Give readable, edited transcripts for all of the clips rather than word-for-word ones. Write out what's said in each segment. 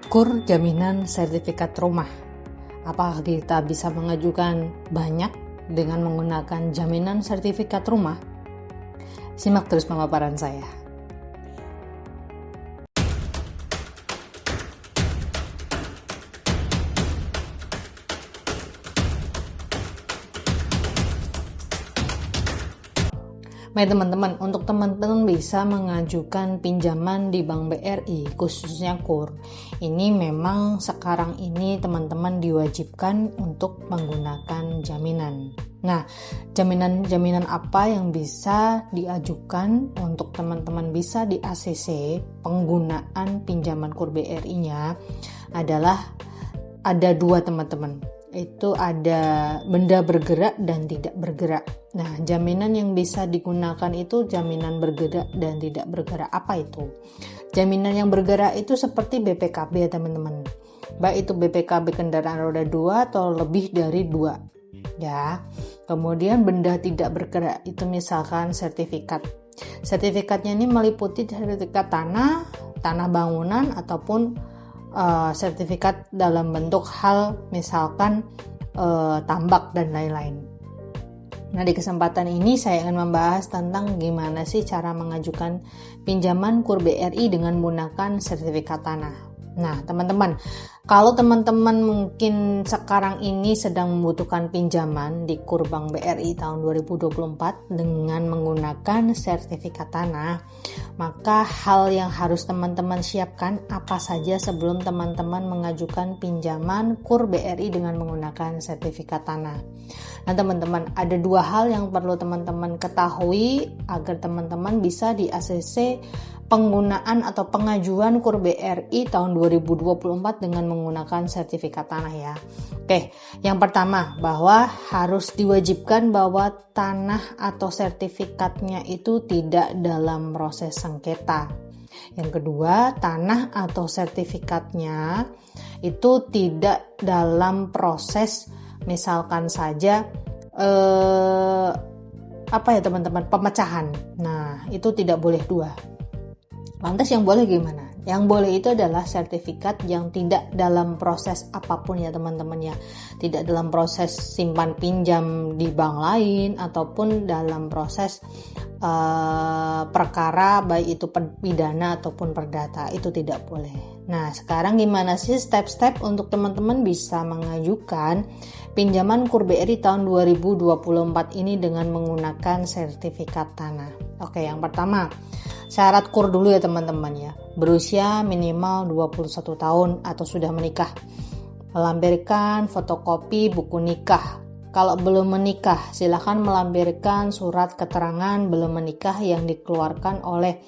KUR jaminan sertifikat rumah. Apakah kita bisa mengajukan banyak dengan menggunakan jaminan sertifikat rumah? Simak terus pemaparan saya. Baik teman-teman, untuk teman-teman bisa mengajukan pinjaman di Bank BRI, khususnya KUR. Ini memang sekarang ini teman-teman diwajibkan untuk menggunakan jaminan. Nah, jaminan apa yang bisa diajukan untuk teman-teman bisa di ACC penggunaan pinjaman KUR BRI-nya adalah ada dua teman-teman. Itu ada benda bergerak dan tidak bergerak. Nah, jaminan yang bisa digunakan itu jaminan bergerak dan tidak bergerak. Apa itu? Jaminan yang bergerak itu seperti BPKB ya teman-teman. Baik itu BPKB kendaraan roda 2 atau lebih dari 2. Ya. Kemudian benda tidak bergerak itu misalkan sertifikat. Sertifikatnya ini meliputi sertifikat tanah bangunan ataupun sertifikat dalam bentuk hal misalkan tambak dan lain-lain. Nah, di kesempatan ini saya akan membahas tentang gimana sih cara mengajukan pinjaman KUR BRI dengan menggunakan sertifikat tanah. Nah, teman-teman, kalau teman-teman mungkin sekarang ini sedang membutuhkan pinjaman di KUR Bank BRI tahun 2024 dengan menggunakan sertifikat tanah, maka hal yang harus teman-teman siapkan apa saja sebelum teman-teman mengajukan pinjaman KUR BRI dengan menggunakan sertifikat tanah. Nah teman-teman, ada dua hal yang perlu teman-teman ketahui agar teman-teman bisa di ACC penggunaan atau pengajuan KUR BRI tahun 2024 dengan menggunakan sertifikat tanah ya. Oke, yang pertama bahwa harus diwajibkan bahwa tanah atau sertifikatnya itu tidak dalam proses sengketa. Yang kedua, tanah atau sertifikatnya itu tidak dalam proses misalkan saja pemecahan. Nah, itu tidak boleh dua. Lantas yang boleh gimana? Yang boleh itu adalah sertifikat yang tidak dalam proses apapun ya teman-teman ya. Tidak dalam proses simpan pinjam di bank lain ataupun dalam proses perkara baik itu pidana ataupun perdata, itu tidak boleh. Nah, sekarang gimana sih step-step untuk teman-teman bisa mengajukan pinjaman KUR BRI tahun 2024 ini dengan menggunakan sertifikat tanah? Oke, yang pertama, syarat KUR dulu ya teman-teman ya. Berusia minimal 21 tahun atau sudah menikah. Melampirkan fotokopi buku nikah. Kalau belum menikah, silakan melampirkan surat keterangan belum menikah yang dikeluarkan oleh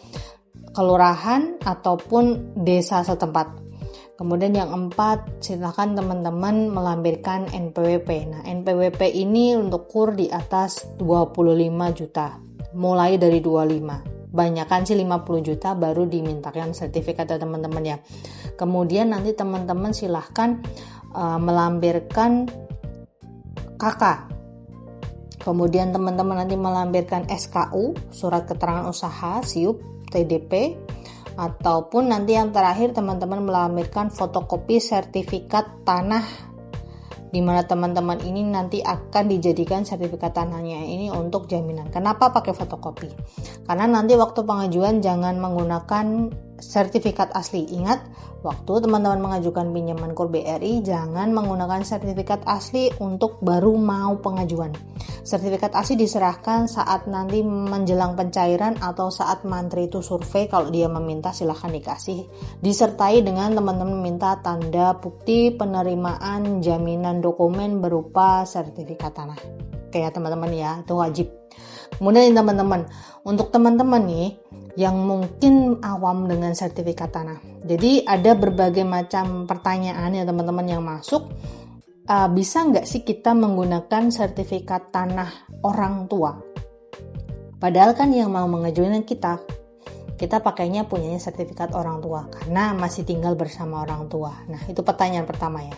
kelurahan ataupun desa setempat. Kemudian yang 4, silakan teman-teman melampirkan NPWP. Nah, NPWP ini untuk KUR di atas 25 juta. Mulai dari 25. Banyakan sih 50 juta baru dimintakan sertifikat ya teman-teman ya. Kemudian nanti teman-teman silahkan melampirkan KK. Kemudian teman-teman nanti melampirkan SKU, surat keterangan usaha, SIUP, TDP, ataupun nanti yang terakhir teman-teman melampirkan fotokopi sertifikat tanah, di mana teman-teman ini nanti akan dijadikan sertifikat tanahnya ini untuk jaminan. Kenapa pakai fotokopi? Karena nanti waktu pengajuan jangan menggunakan sertifikat asli. Ingat, waktu teman-teman mengajukan pinjaman KUR BRI jangan menggunakan sertifikat asli untuk baru mau pengajuan. Sertifikat asli diserahkan saat nanti menjelang pencairan atau saat mantri itu survei. Kalau dia meminta silahkan dikasih, disertai dengan teman-teman minta tanda bukti penerimaan jaminan dokumen berupa sertifikat tanah. Oke ya teman-teman ya, itu wajib. Kemudian teman-teman, untuk teman-teman nih yang mungkin awam dengan sertifikat tanah. Jadi ada berbagai macam pertanyaan ya teman-teman yang masuk. Bisa nggak sih kita menggunakan sertifikat tanah orang tua? Padahal kan yang mau mengajukan kita pakainya punyanya sertifikat orang tua karena masih tinggal bersama orang tua. Nah, itu pertanyaan pertama ya.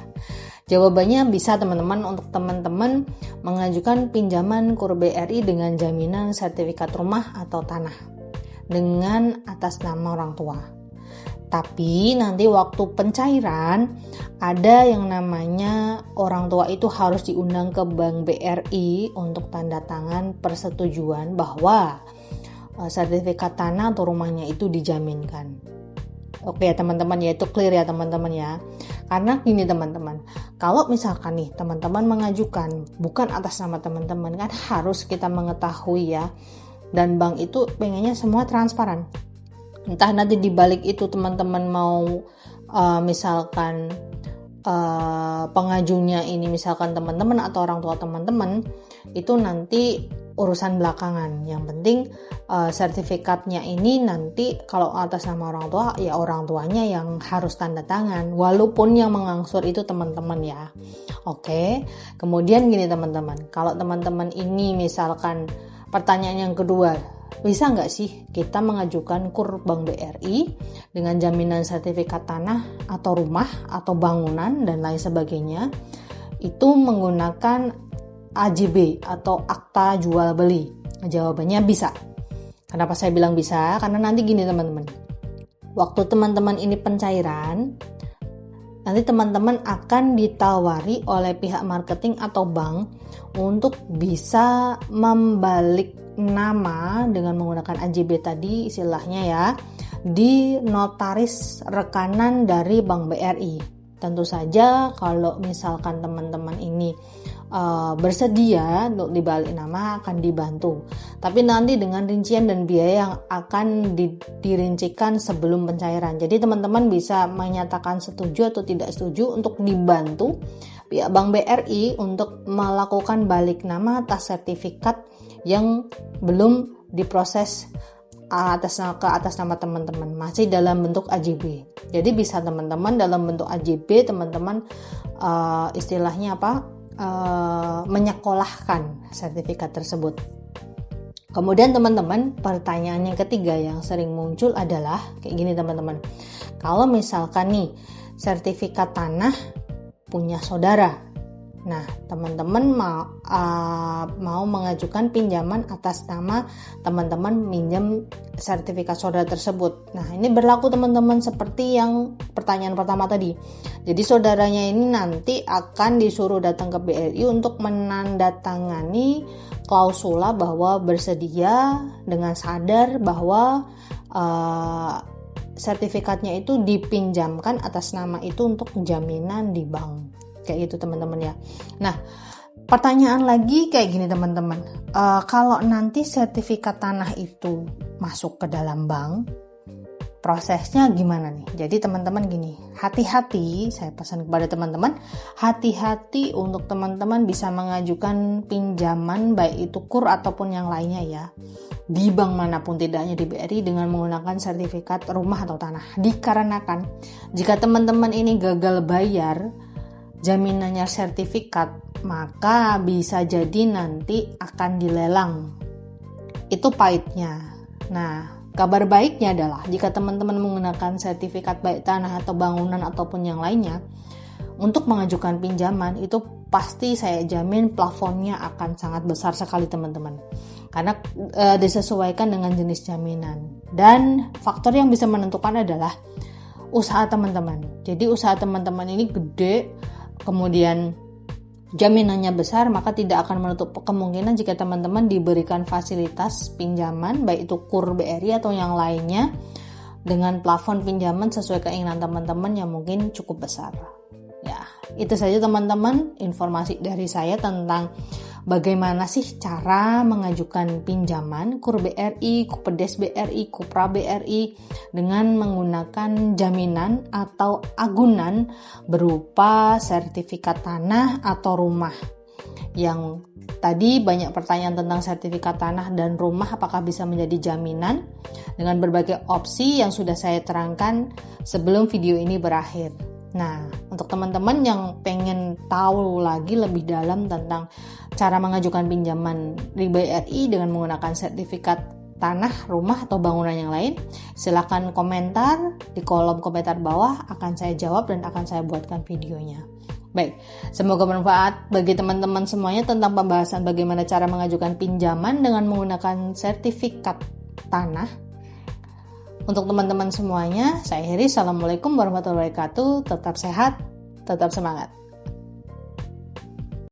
Jawabannya bisa teman-teman, untuk teman-teman mengajukan pinjaman KUR BRI dengan jaminan sertifikat rumah atau tanah dengan atas nama orang tua. Tapi nanti waktu pencairan ada yang namanya orang tua itu harus diundang ke Bank BRI untuk tanda tangan persetujuan bahwa sertifikat tanah atau rumahnya itu dijaminkan. Oke ya teman-teman, ya itu clear ya teman-teman ya. Karena gini teman-teman, kalau misalkan nih teman-teman mengajukan bukan atas nama teman-teman, kan harus kita mengetahui ya. Dan bank itu pengennya semua transparan. Entah nanti dibalik itu teman-teman mau misalkan pengajunya ini misalkan teman-teman atau orang tua teman-teman, itu nanti urusan belakangan. Yang penting sertifikatnya ini nanti kalau atas nama orang tua, ya orang tuanya yang harus tanda tangan, walaupun yang mengangsur itu teman-teman ya. Oke, kemudian gini teman-teman, kalau teman-teman ini misalkan pertanyaan yang kedua, bisa nggak sih kita mengajukan KUR Bank BRI dengan jaminan sertifikat tanah atau rumah atau bangunan dan lain sebagainya, itu menggunakan AJB atau akta jual beli? Jawabannya bisa. Kenapa saya bilang bisa? Karena nanti gini teman-teman, waktu teman-teman ini pencairan, nanti teman-teman akan ditawari oleh pihak marketing atau bank untuk bisa membalik nama dengan menggunakan AJB tadi istilahnya ya, di notaris rekanan dari Bank BRI. Tentu saja kalau misalkan teman-teman ini bersedia untuk dibalik nama akan dibantu. Tapi nanti dengan rincian dan biaya yang akan dirincikan sebelum pencairan. Jadi teman-teman bisa menyatakan setuju atau tidak setuju untuk dibantu pihak Bank BRI untuk melakukan balik nama atas sertifikat yang belum diproses atas nama teman-teman, masih dalam bentuk AJB. Jadi bisa teman-teman dalam bentuk AJB teman-teman istilahnya menyekolahkan sertifikat tersebut. Kemudian teman-teman, pertanyaan yang ketiga yang sering muncul adalah kayak gini teman-teman. Kalau misalkan nih sertifikat tanah punya saudara, nah teman-teman mau mengajukan pinjaman atas nama teman-teman minjem sertifikat saudara tersebut. Nah ini berlaku teman-teman seperti yang pertanyaan pertama tadi. Jadi saudaranya ini nanti akan disuruh datang ke BRI untuk menandatangani klausula bahwa bersedia dengan sadar bahwa sertifikatnya itu dipinjamkan atas nama itu untuk jaminan di bank. Kayak gitu teman-teman ya. Nah pertanyaan lagi kayak gini teman-teman, kalau nanti sertifikat tanah itu masuk ke dalam bank, prosesnya gimana nih? Jadi teman-teman gini, hati-hati, saya pesan kepada teman-teman, hati-hati untuk teman-teman bisa mengajukan pinjaman baik itu KUR ataupun yang lainnya ya, di bank manapun, tidak hanya di BRI, dengan menggunakan sertifikat rumah atau tanah. Dikarenakan jika teman-teman ini gagal bayar jaminannya sertifikat, maka bisa jadi nanti akan dilelang. Itu pahitnya. Nah, kabar baiknya adalah jika teman-teman menggunakan sertifikat baik tanah atau bangunan ataupun yang lainnya untuk mengajukan pinjaman, itu pasti saya jamin plafonnya akan sangat besar sekali teman-teman. Karena disesuaikan dengan jenis jaminan. Dan faktor yang bisa menentukan adalah usaha teman-teman. Jadi usaha teman-teman ini gede, kemudian jaminannya besar, maka tidak akan menutup kemungkinan jika teman-teman diberikan fasilitas pinjaman baik itu KUR BRI atau yang lainnya dengan plafon pinjaman sesuai keinginan teman-teman yang mungkin cukup besar. Ya, itu saja teman-teman informasi dari saya tentang bagaimana sih cara mengajukan pinjaman KUR BRI, Kupedes BRI, Kupra BRI dengan menggunakan jaminan atau agunan berupa sertifikat tanah atau rumah. Yang tadi banyak pertanyaan tentang sertifikat tanah dan rumah apakah bisa menjadi jaminan dengan berbagai opsi yang sudah saya terangkan sebelum video ini berakhir. Nah, untuk teman-teman yang pengen tahu lagi lebih dalam tentang cara mengajukan pinjaman di BRI dengan menggunakan sertifikat tanah, rumah, atau bangunan yang lain, silakan komentar di kolom komentar bawah, akan saya jawab dan akan saya buatkan videonya. Baik, semoga bermanfaat bagi teman-teman semuanya tentang pembahasan bagaimana cara mengajukan pinjaman dengan menggunakan sertifikat tanah. Untuk teman-teman semuanya, saya Heri. Assalamualaikum warahmatullahi wabarakatuh. Tetap sehat, tetap semangat.